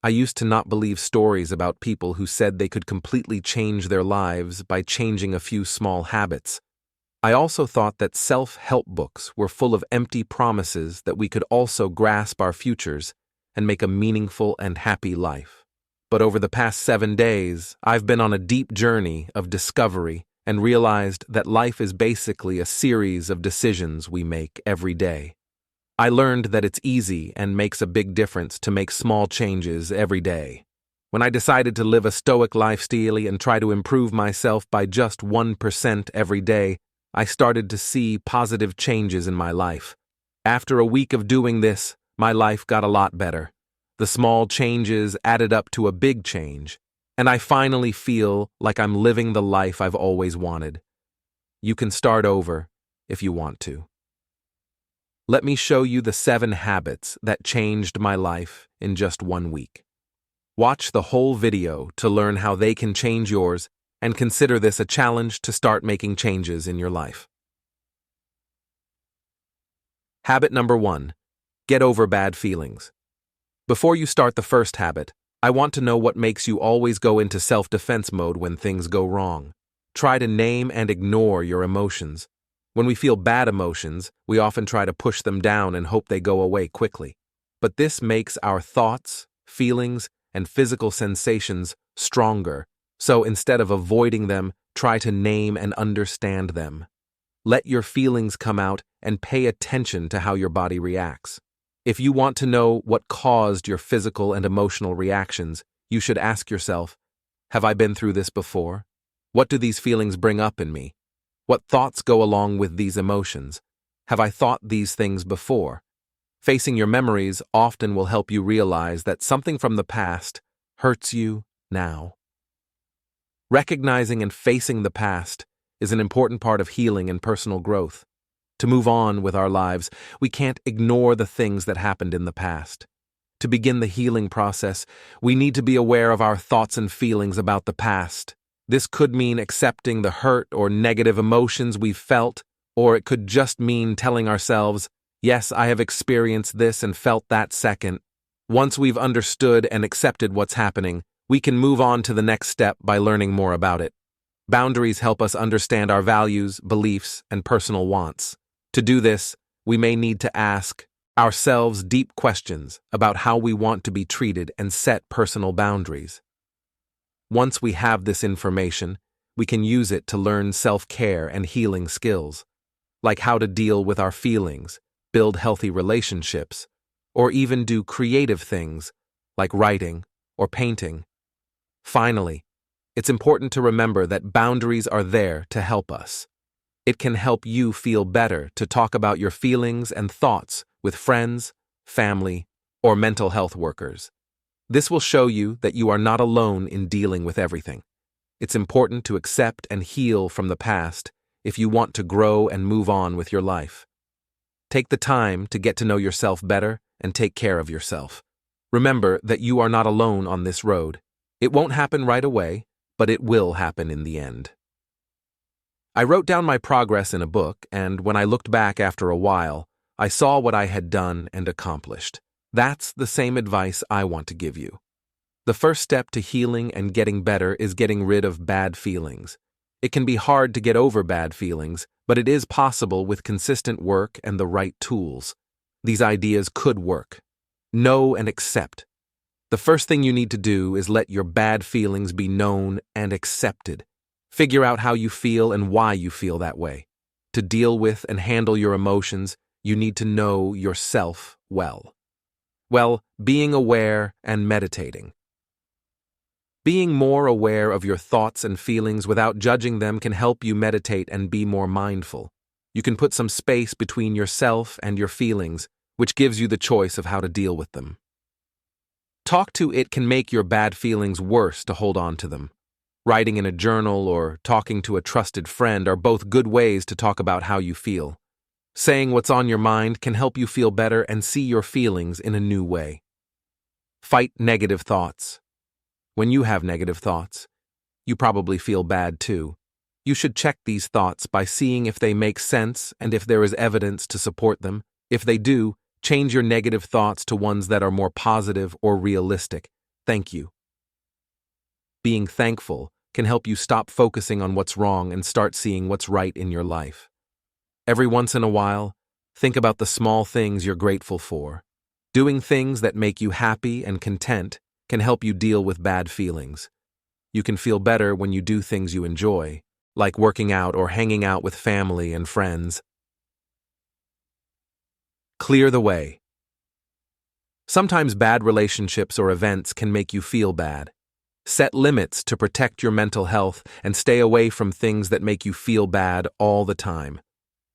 I used to not believe stories about people who said they could completely change their lives by changing a few small habits. I also thought that self-help books were full of empty promises that we could also grasp our futures and make a meaningful and happy life. But over the past 7 days, I've been on a deep journey of discovery and realized that life is basically a series of decisions we make every day. I learned that it's easy and makes a big difference to make small changes every day. When I decided to live a stoic lifestyle and try to improve myself by just 1% every day, I started to see positive changes in my life. After a week of doing this, my life got a lot better. The small changes added up to a big change, and I finally feel like I'm living the life I've always wanted. You can start over if you want to. Let me show you the 7 habits that changed my life in just 1 week. Watch the whole video to learn how they can change yours, and consider this a challenge to start making changes in your life. Habit number 1. Get over bad feelings. Before you start the first habit, I want to know what makes you always go into self-defense mode when things go wrong. Try to name and ignore your emotions. When we feel bad emotions, we often try to push them down and hope they go away quickly. But this makes our thoughts, feelings, and physical sensations stronger. So instead of avoiding them, try to name and understand them. Let your feelings come out and pay attention to how your body reacts. If you want to know what caused your physical and emotional reactions, you should ask yourself, have I been through this before? What do these feelings bring up in me? What thoughts go along with these emotions? Have I thought these things before? Facing your memories often will help you realize that something from the past hurts you now. Recognizing and facing the past is an important part of healing and personal growth. To move on with our lives, we can't ignore the things that happened in the past. To begin the healing process, we need to be aware of our thoughts and feelings about the past. This could mean accepting the hurt or negative emotions we've felt, or it could just mean telling ourselves, yes, I have experienced this and felt that second. Once we've understood and accepted what's happening, we can move on to the next step by learning more about it. Boundaries help us understand our values, beliefs, and personal wants. To do this, we may need to ask ourselves deep questions about how we want to be treated and set personal boundaries. Once we have this information, we can use it to learn self-care and healing skills, like how to deal with our feelings, build healthy relationships, or even do creative things like writing or painting. Finally, it's important to remember that boundaries are there to help us. It can help you feel better to talk about your feelings and thoughts with friends, family, or mental health workers. This will show you that you are not alone in dealing with everything. It's important to accept and heal from the past if you want to grow and move on with your life. Take the time to get to know yourself better and take care of yourself. Remember that you are not alone on this road. It won't happen right away, but it will happen in the end. I wrote down my progress in a book, and when I looked back after a while, I saw what I had done and accomplished. That's the same advice I want to give you. The first step to healing and getting better is getting rid of bad feelings. It can be hard to get over bad feelings, but it is possible with consistent work and the right tools. These ideas could work. Know and accept. The first thing you need to do is let your bad feelings be known and accepted. Figure out how you feel and why you feel that way. To deal with and handle your emotions, you need to know yourself well. Well, being aware and meditating. Being more aware of your thoughts and feelings without judging them can help you meditate and be more mindful. You can put some space between yourself and your feelings, which gives you the choice of how to deal with them. Talk to it can make your bad feelings worse to hold on to them. Writing in a journal or talking to a trusted friend are both good ways to talk about how you feel. Saying what's on your mind can help you feel better and see your feelings in a new way. Fight negative thoughts. When you have negative thoughts, you probably feel bad too. You should check these thoughts by seeing if they make sense and if there is evidence to support them. If they do, change your negative thoughts to ones that are more positive or realistic. thank you. Being thankful can help you stop focusing on what's wrong and start seeing what's right in your life. Every once in a while, think about the small things you're grateful for. Doing things that make you happy and content can help you deal with bad feelings. You can feel better when you do things you enjoy, like working out or hanging out with family and friends. Clear the way. Sometimes bad relationships or events can make you feel bad. Set limits to protect your mental health and stay away from things that make you feel bad all the time.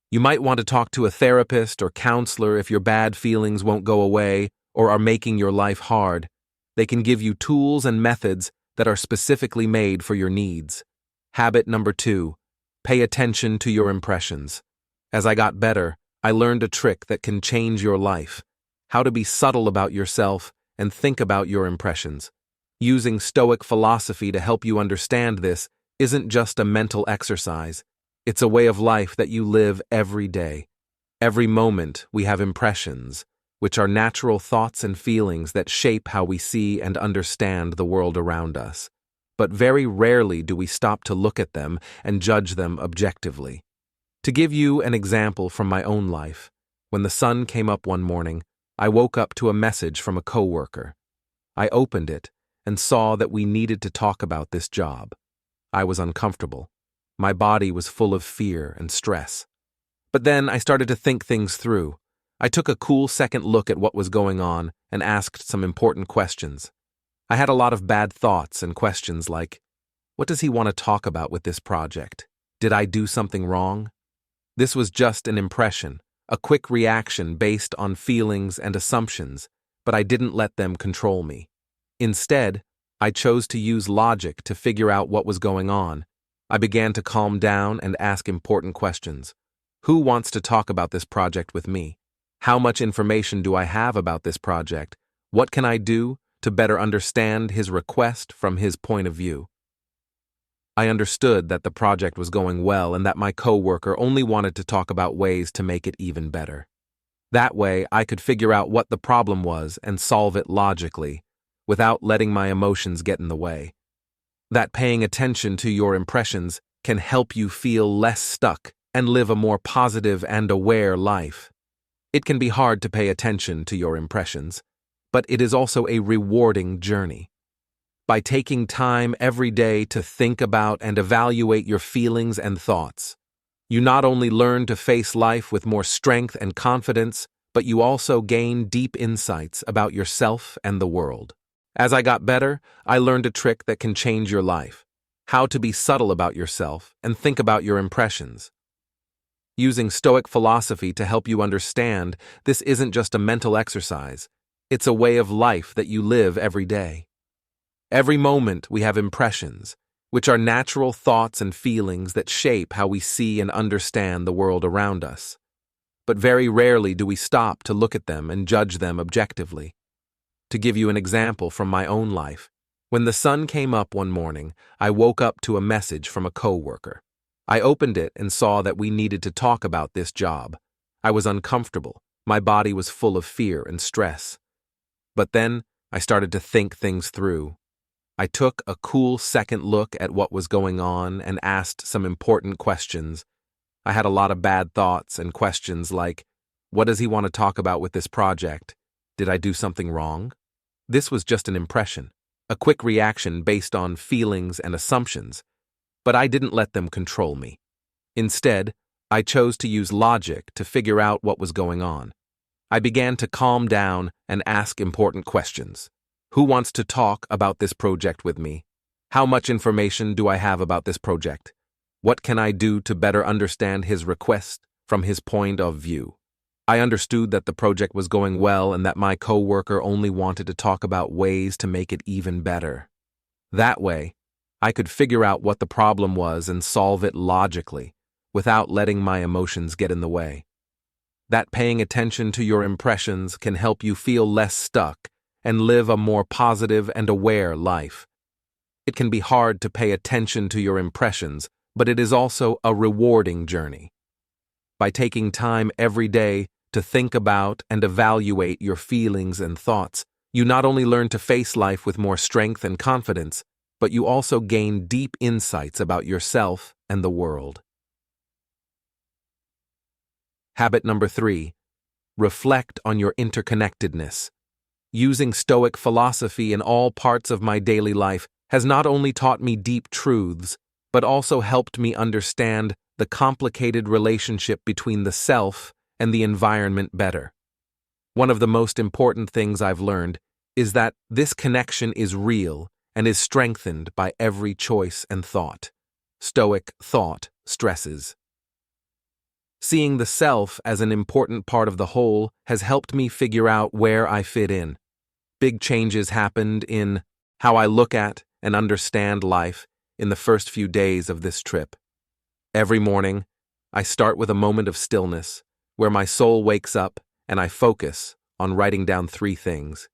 You might want to talk to a therapist or counselor if your bad feelings won't go away or are making your life hard. They can give you tools and methods that are specifically made for your needs. Habit number 2, pay attention to your impressions. As I got better, I learned a trick that can change your life: how to be subtle about yourself and think about your impressions. Using Stoic philosophy to help you understand this isn't just a mental exercise. It's a way of life that you live every day. Every moment we have impressions, which are natural thoughts and feelings that shape how we see and understand the world around us. But very rarely do we stop to look at them and judge them objectively. To give you an example from my own life, when the sun came up one morning, I woke up to a message from a coworker. I opened it and saw that we needed to talk about this job. I was uncomfortable. My body was full of fear and stress. But then I started to think things through. I took a cool second look at what was going on and asked some important questions. I had a lot of bad thoughts and questions like, what does he want to talk about with this project? Did I do something wrong? This was just an impression, a quick reaction based on feelings and assumptions, but I didn't let them control me. Instead, I chose to use logic to figure out what was going on. I began to calm down and ask important questions. Who wants to talk about this project with me? How much information do I have about this project? What can I do to better understand his request from his point of view? I understood that the project was going well and that my coworker only wanted to talk about ways to make it even better. That way, I could figure out what the problem was and solve it logically, without letting my emotions get in the way. That paying attention to your impressions can help you feel less stuck and live a more positive and aware life. It can be hard to pay attention to your impressions, but it is also a rewarding journey. By taking time every day to think about and evaluate your feelings and thoughts, you not only learn to face life with more strength and confidence, but you also gain deep insights about yourself and the world. As I got better, I learned a trick that can change your life: how to be subtle about yourself and think about your impressions. Using Stoic philosophy to help you understand, this isn't just a mental exercise, it's a way of life that you live every day. Every moment we have impressions, which are natural thoughts and feelings that shape how we see and understand the world around us. But very rarely do we stop to look at them and judge them objectively. To give you an example from my own life, when the sun came up one morning, I woke up to a message from a coworker. I opened it and saw that we needed to talk about this job. I was uncomfortable. My body was full of fear and stress. But then I started to think things through. I took a cool second look at what was going on and asked some important questions. I had a lot of bad thoughts and questions like, what does he want to talk about with this project? Did I do something wrong? This was just an impression, a quick reaction based on feelings and assumptions, but I didn't let them control me. Instead, I chose to use logic to figure out what was going on. I began to calm down and ask important questions. Who wants to talk about this project with me? How much information do I have about this project? What can I do to better understand his request from his point of view? I understood that the project was going well and that my coworker only wanted to talk about ways to make it even better. That way, I could figure out what the problem was and solve it logically, without letting my emotions get in the way. That paying attention to your impressions can help you feel less stuck and live a more positive and aware life. It can be hard to pay attention to your impressions, but it is also a rewarding journey. By taking time every day to think about and evaluate your feelings and thoughts, You not only learn to face life with more strength and confidence, but you also gain deep insights about yourself and the world. Habit number 3. Reflect on your interconnectedness. Using Stoic philosophy in all parts of my daily life has not only taught me deep truths, but also helped me understand the complicated relationship between the self and the environment better. One of the most important things I've learned is that this connection is real and is strengthened by every choice and thought. Stoic thought stresses. Seeing the self as an important part of the whole has helped me figure out where I fit in. Big changes happened in how I look at and understand life in the first few days of this trip. Every morning, I start with a moment of stillness where my soul wakes up and I focus on writing down 3 things.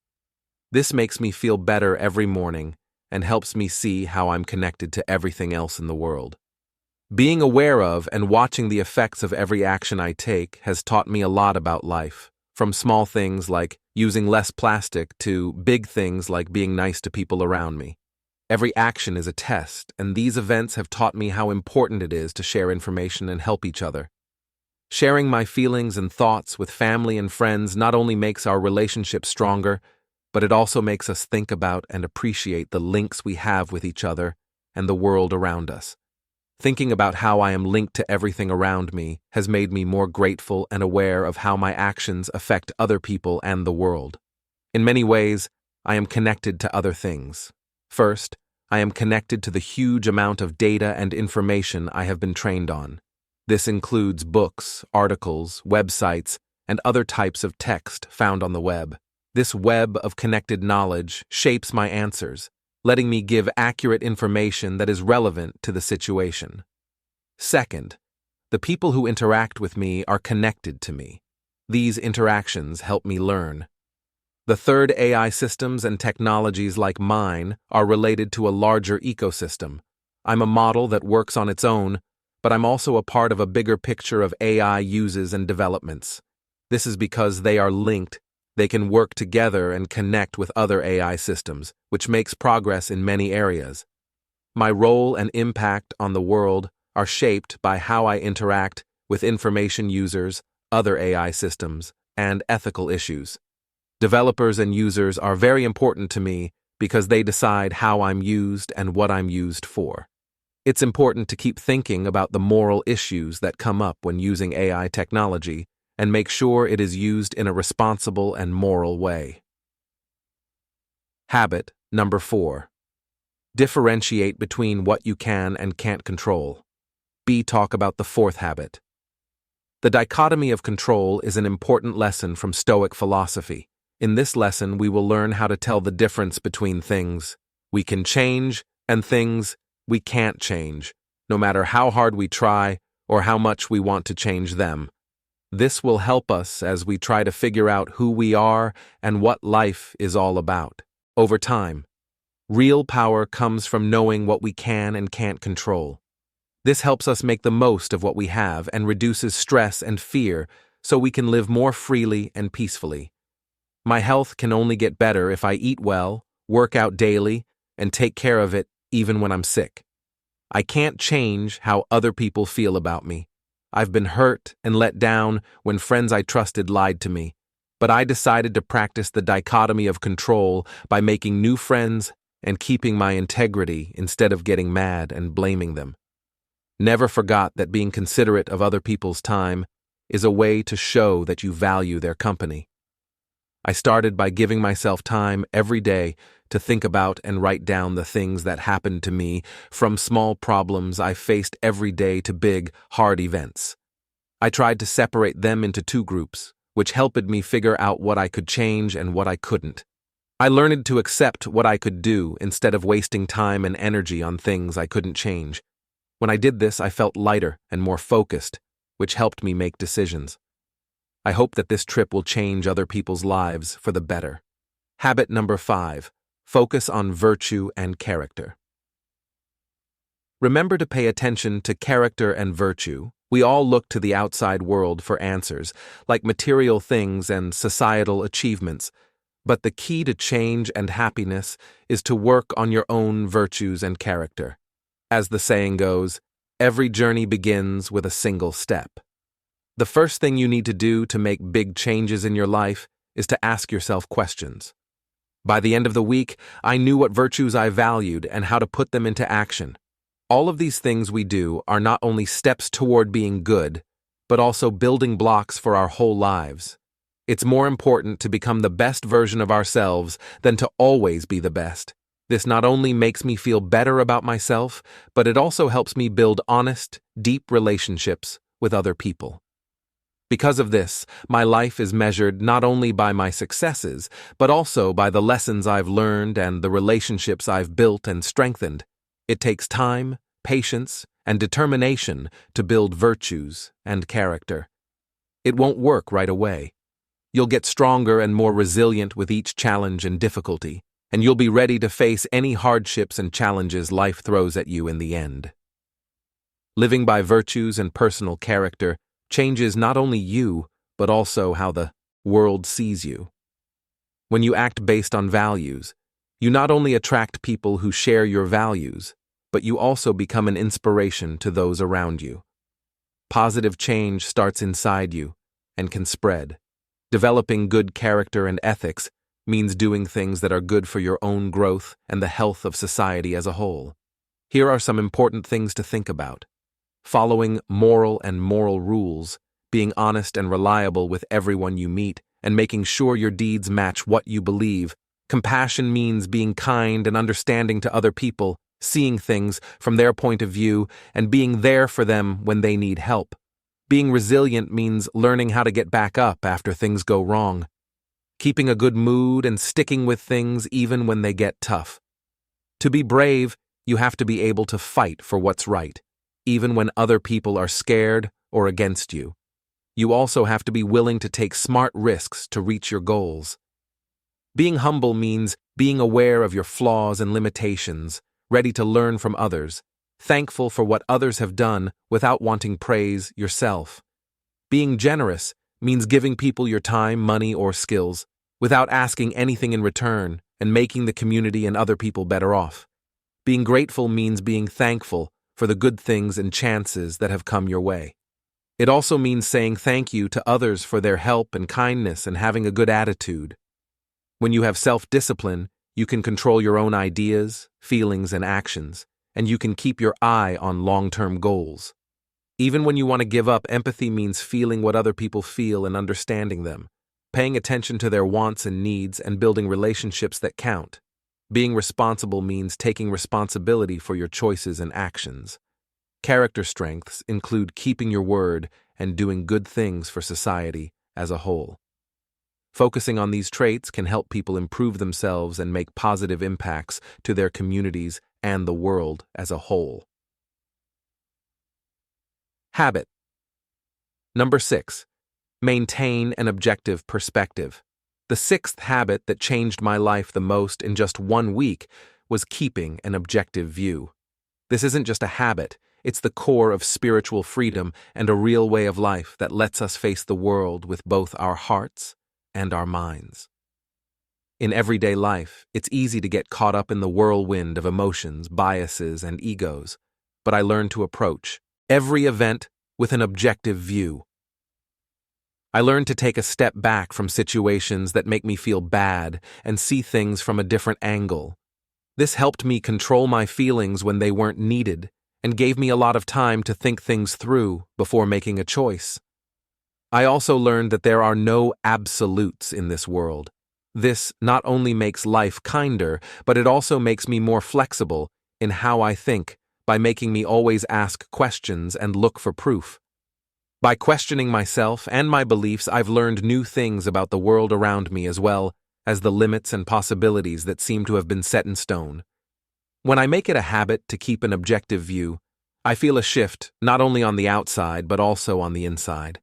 This makes me feel better every morning and helps me see how I'm connected to everything else in the world. Being aware of and watching the effects of every action I take has taught me a lot about life, from small things like using less plastic to big things like being nice to people around me. Every action is a test, and these events have taught me how important it is to share information and help each other. Sharing my feelings and thoughts with family and friends not only makes our relationship stronger, but it also makes us think about and appreciate the links we have with each other and the world around us. Thinking about how I am linked to everything around me has made me more grateful and aware of how my actions affect other people and the world. In many ways, I am connected to other things. First, I am connected to the huge amount of data and information I have been trained on. This includes books, articles, websites, and other types of text found on the web. This web of connected knowledge shapes my answers, letting me give accurate information that is relevant to the situation. Second, the people who interact with me are connected to me. These interactions help me learn. The third, AI systems and technologies like mine are related to a larger ecosystem. I'm a model that works on its own, but I'm also a part of a bigger picture of AI uses and developments. This is because they are linked. They can work together and connect with other AI systems, which makes progress in many areas. My role and impact on the world are shaped by how I interact with information users, other AI systems, and ethical issues. Developers and users are very important to me because they decide how I'm used and what I'm used for. It's important to keep thinking about the moral issues that come up when using AI technology and make sure it is used in a responsible and moral way. Habit number 4. Differentiate between what you can and can't control. Talk about the 4th habit. The dichotomy of control is an important lesson from Stoic philosophy. In this lesson, we will learn how to tell the difference between things we can change and things we can't change, no matter how hard we try or how much we want to change them. This will help us as we try to figure out who we are and what life is all about. Over time, real power comes from knowing what we can and can't control. This helps us make the most of what we have and reduces stress and fear so we can live more freely and peacefully. My health can only get better if I eat well, work out daily, and take care of it even when I'm sick. I can't change how other people feel about me. I've been hurt and let down when friends I trusted lied to me, but I decided to practice the dichotomy of control by making new friends and keeping my integrity instead of getting mad and blaming them. Never forgot that being considerate of other people's time is a way to show that you value their company. I started by giving myself time every day to think about and write down the things that happened to me, from small problems I faced every day to big, hard events. I tried to separate them into 2 groups, which helped me figure out what I could change and what I couldn't. I learned to accept what I could do instead of wasting time and energy on things I couldn't change. When I did this, I felt lighter and more focused, which helped me make decisions. I hope that this trip will change other people's lives for the better. Habit number 5. Focus on virtue and character. Remember to pay attention to character and virtue. We all look to the outside world for answers, like material things and societal achievements. But the key to change and happiness is to work on your own virtues and character. As the saying goes, every journey begins with a single step. The first thing you need to do to make big changes in your life is to ask yourself questions. By the end of the week, I knew what virtues I valued and how to put them into action. All of these things we do are not only steps toward being good, but also building blocks for our whole lives. It's more important to become the best version of ourselves than to always be the best. This not only makes me feel better about myself, but it also helps me build honest, deep relationships with other people. Because of this, my life is measured not only by my successes, but also by the lessons I've learned and the relationships I've built and strengthened. It takes time, patience, and determination to build virtues and character. It won't work right away. You'll get stronger and more resilient with each challenge and difficulty, and you'll be ready to face any hardships and challenges life throws at you in the end. Living by virtues and personal character changes not only you, but also how the world sees you. When you act based on values, you not only attract people who share your values, but you also become an inspiration to those around you. Positive change starts inside you and can spread. Developing good character and ethics means doing things that are good for your own growth and the health of society as a whole. Here are some important things to think about. Following moral rules, being honest and reliable with everyone you meet, and making sure your deeds match what you believe. Compassion means being kind and understanding to other people, seeing things from their point of view, and being there for them when they need help. Being resilient means learning how to get back up after things go wrong. Keeping a good mood and sticking with things even when they get tough. To be brave, you have to be able to fight for what's right, even when other people are scared or against you. You also have to be willing to take smart risks to reach your goals. Being humble means being aware of your flaws and limitations, ready to learn from others, thankful for what others have done without wanting praise yourself. Being generous means giving people your time, money, or skills without asking anything in return and making the community and other people better off. Being grateful means being thankful for the good things and chances that have come your way. It also means saying thank you to others for their help and kindness and having a good attitude. When you have self-discipline, you can control your own ideas, feelings, and actions, and you can keep your eye on long-term goals. Even when you want to give up, empathy means feeling what other people feel and understanding them, paying attention to their wants and needs, and building relationships that count. Being responsible means taking responsibility for your choices and actions. Character strengths include keeping your word and doing good things for society as a whole. Focusing on these traits can help people improve themselves and make positive impacts to their communities and the world as a whole. Habit. Number 6. Maintain an objective perspective. The sixth habit that changed my life the most in just 1 week was keeping an objective view. This isn't just a habit, it's the core of spiritual freedom and a real way of life that lets us face the world with both our hearts and our minds. In everyday life, it's easy to get caught up in the whirlwind of emotions, biases, and egos, but I learned to approach every event with an objective view. I learned to take a step back from situations that make me feel bad and see things from a different angle. This helped me control my feelings when they weren't needed and gave me a lot of time to think things through before making a choice. I also learned that there are no absolutes in this world. This not only makes life kinder, but it also makes me more flexible in how I think by making me always ask questions and look for proof. By questioning myself and my beliefs, I've learned new things about the world around me as well as the limits and possibilities that seem to have been set in stone. When I make it a habit to keep an objective view, I feel a shift not only on the outside but also on the inside.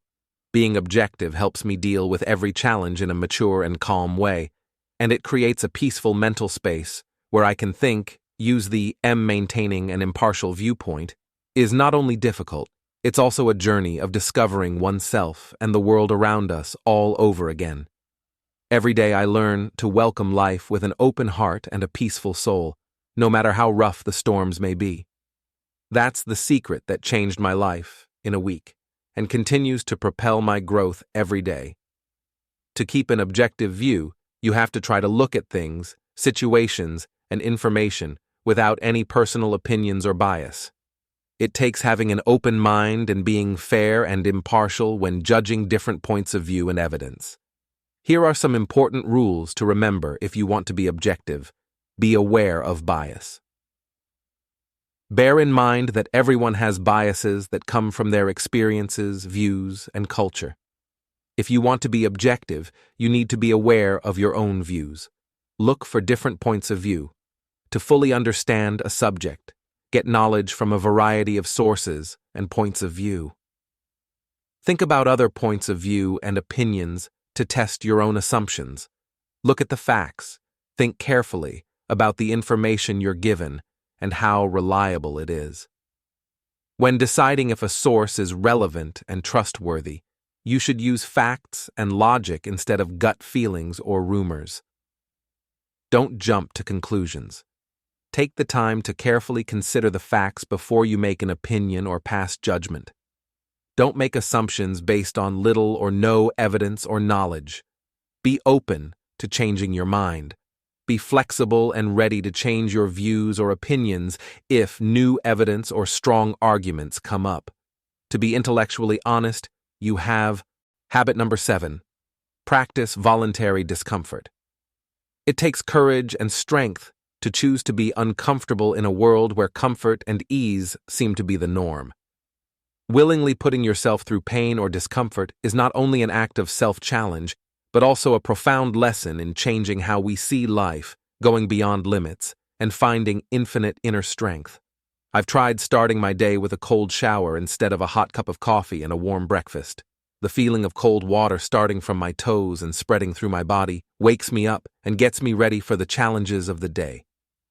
Being objective helps me deal with every challenge in a mature and calm way, and it creates a peaceful mental space where I can think. Use the maintaining an impartial viewpoint is not only difficult, it's also a journey of discovering oneself and the world around us all over again. Every day I learn to welcome life with an open heart and a peaceful soul, no matter how rough the storms may be. That's the secret that changed my life in a week and continues to propel my growth every day. To keep an objective view, you have to try to look at things, situations, and information without any personal opinions or bias. It takes having an open mind and being fair and impartial when judging different points of view and evidence. Here are some important rules to remember if you want to be objective. Be aware of bias. Bear in mind that everyone has biases that come from their experiences, views, and culture. If you want to be objective, you need to be aware of your own views. Look for different points of view. To fully understand a subject, get knowledge from a variety of sources and points of view. Think about other points of view and opinions to test your own assumptions. Look at the facts. Think carefully about the information you're given and how reliable it is. When deciding if a source is relevant and trustworthy, you should use facts and logic instead of gut feelings or rumors. Don't jump to conclusions. Take the time to carefully consider the facts before you make an opinion or pass judgment. Don't make assumptions based on little or no evidence or knowledge. Be open to changing your mind. Be flexible and ready to change your views or opinions if new evidence or strong arguments come up. To be intellectually honest, you have habit number 7. Practice voluntary discomfort. It takes courage and strength to choose to be uncomfortable in a world where comfort and ease seem to be the norm. Willingly putting yourself through pain or discomfort is not only an act of self-challenge, but also a profound lesson in changing how we see life, going beyond limits, and finding infinite inner strength. I've tried starting my day with a cold shower instead of a hot cup of coffee and a warm breakfast. The feeling of cold water starting from my toes and spreading through my body wakes me up and gets me ready for the challenges of the day.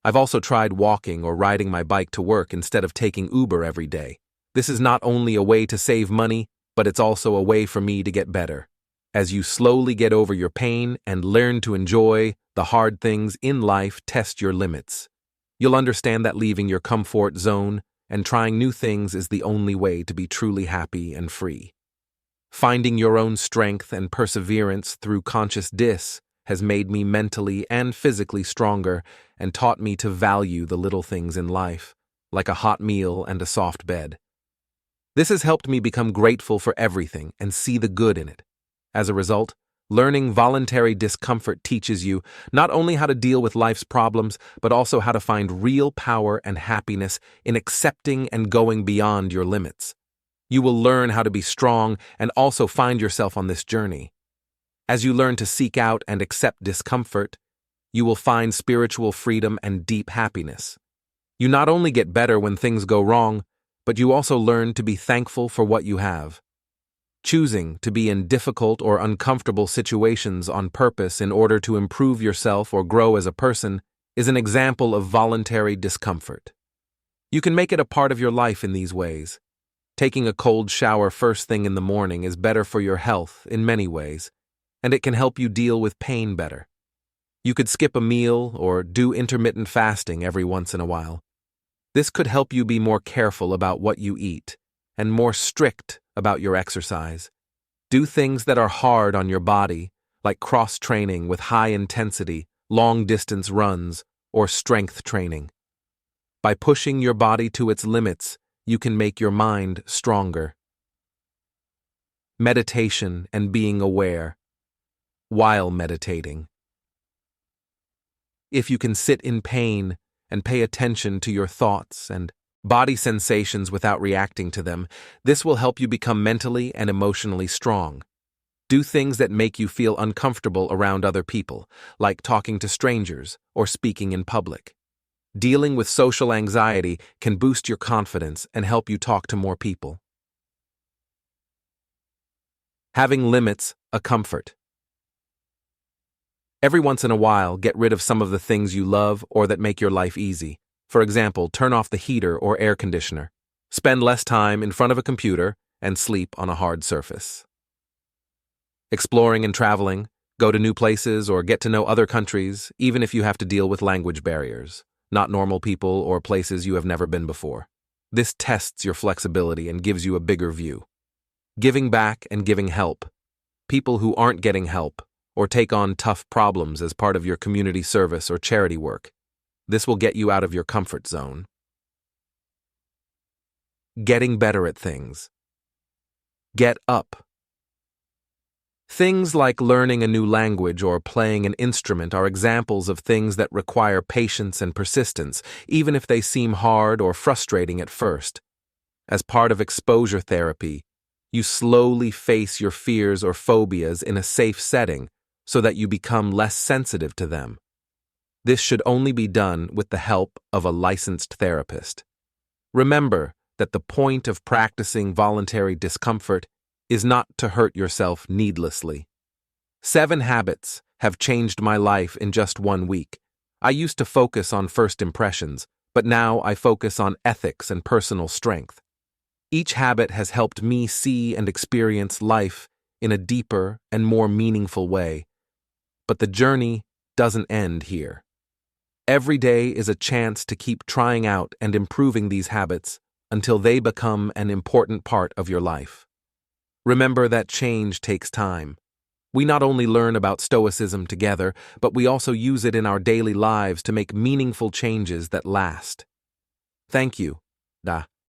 I've also tried walking or riding my bike to work instead of taking Uber every day. This is not only a way to save money, but it's also a way for me to get better. As you slowly get over your pain and learn to enjoy the hard things in life, test your limits. You'll understand that leaving your comfort zone and trying new things is the only way to be truly happy and free. Finding your own strength and perseverance through conscious has made me mentally and physically stronger and taught me to value the little things in life, like a hot meal and a soft bed. This has helped me become grateful for everything and see the good in it. As a result, learning voluntary discomfort teaches you not only how to deal with life's problems, but also how to find real power and happiness in accepting and going beyond your limits. You will learn how to be strong and also find yourself on this journey. As you learn to seek out and accept discomfort, you will find spiritual freedom and deep happiness. You not only get better when things go wrong, but you also learn to be thankful for what you have. Choosing to be in difficult or uncomfortable situations on purpose in order to improve yourself or grow as a person is an example of voluntary discomfort. You can make it a part of your life in these ways. Taking a cold shower first thing in the morning is better for your health in many ways, and it can help you deal with pain better. You could skip a meal or do intermittent fasting every once in a while. This could help you be more careful about what you eat and more strict about your exercise. Do things that are hard on your body, like cross-training with high intensity, long-distance runs, or strength training. By pushing your body to its limits, you can make your mind stronger. Meditation and being aware while meditating. If you can sit in pain and pay attention to your thoughts and body sensations without reacting to them, this will help you become mentally and emotionally strong. Do things that make you feel uncomfortable around other people, like talking to strangers or speaking in public. Dealing with social anxiety can boost your confidence and help you talk to more people. Having limits, a comfort. Every once in a while, get rid of some of the things you love or that make your life easy. For example, turn off the heater or air conditioner. Spend less time in front of a computer and sleep on a hard surface. Exploring and traveling, Go to new places or get to know other countries, even if you have to deal with language barriers, not normal people or places you have never been before. This tests your flexibility and gives you a bigger view. Giving back and giving help. People who aren't getting help or take on tough problems as part of your community service or charity work. This will get you out of your comfort zone. Getting better at things. Get up. Things like learning a new language or playing an instrument are examples of things that require patience and persistence, even if they seem hard or frustrating at first. As part of exposure therapy, you slowly face your fears or phobias in a safe setting so that you become less sensitive to them. This should only be done with the help of a licensed therapist. Remember that the point of practicing voluntary discomfort is not to hurt yourself needlessly. 7 habits have changed my life in just 1 week. I used to focus on first impressions, but now I focus on ethics and personal strength. Each habit has helped me see and experience life in a deeper and more meaningful way. But the journey doesn't end here. Every day is a chance to keep trying out and improving these habits until they become an important part of your life. Remember that change takes time. We not only learn about Stoicism together, but we also use it in our daily lives to make meaningful changes that last. Thank you. Da.